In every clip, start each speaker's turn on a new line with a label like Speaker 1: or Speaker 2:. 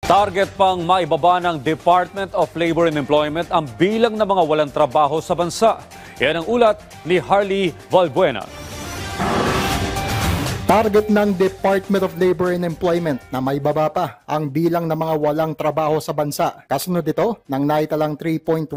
Speaker 1: Target pang maibaba ng Department of Labor and Employment ang bilang ng mga walang trabaho sa bansa. Yan ang ulat ni Harley Valbuena.
Speaker 2: Target ng Department of Labor and Employment na may baba pa ang bilang ng mga walang trabaho sa bansa. Kasunod ito ng naitalang 3.1%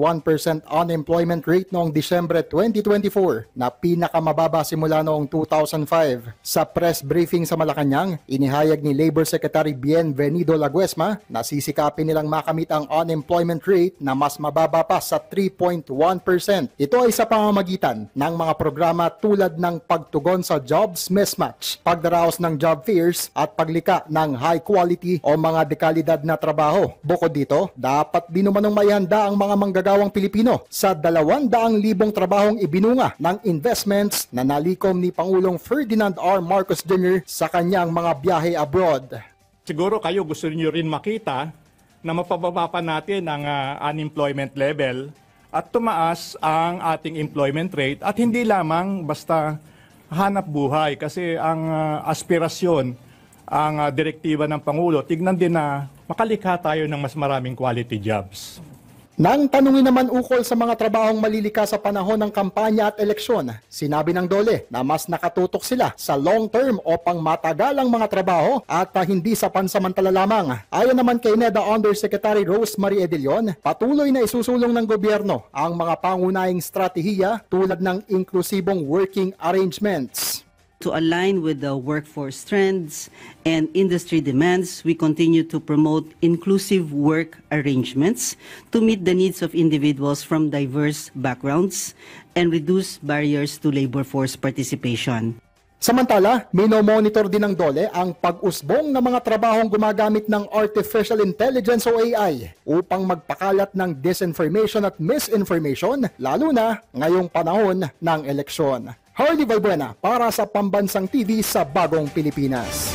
Speaker 2: unemployment rate noong Disyembre 2024 na pinakamababa simula noong 2005. Sa press briefing sa Malacanang, inihayag ni Labor Secretary Bienvenido Laguesma na sisikapin nilang makamit ang unemployment rate na mas mababa pa sa 3.1%. Ito ay sa pamamagitan ng mga programa tulad ng pagtugon sa jobs mismatch, pagdaraos ng job fairs at paglika ng high quality o mga dekalidad na trabaho. Bukod dito, dapat binumanong maihanda ang mga manggagawang Pilipino sa 200,000 trabahong ibinunga ng investments na nalikom ni Pangulong Ferdinand R. Marcos Jr. sa kanyang mga biyahe abroad.
Speaker 3: Siguro kayo gusto niyo rin makita na mapababa pa natin ang unemployment level at tumaas ang ating employment rate at hindi lamang basta hanap buhay kasi ang aspirasyon, ang direktiba ng Pangulo, tignan din na makalikha tayo ng mas maraming quality jobs.
Speaker 2: Nang tanungin naman ukol sa mga trabahong malilika sa panahon ng kampanya at eleksyon, sinabi ng DOLE na mas nakatutok sila sa long-term o pangmatagalang mga trabaho at hindi sa pansamantala lamang. Ayon naman kay NEDA Undersecretary Rosemary Edilion, patuloy na isusulong ng gobyerno ang mga pangunahing strategiya tulad ng inklusibong working arrangements.
Speaker 4: To align with the workforce trends and industry demands, we continue to promote inclusive work arrangements to meet the needs of individuals from diverse backgrounds and reduce barriers to labor force participation.
Speaker 2: Samantala, minomonitor din ng DOLE ang pag-usbong ng mga trabahong gumagamit ng Artificial Intelligence o AI upang magpakalat ng disinformation at misinformation, lalo na ngayong panahon ng eleksyon. Harley Valbuena para sa Pambansang TV sa Bagong Pilipinas.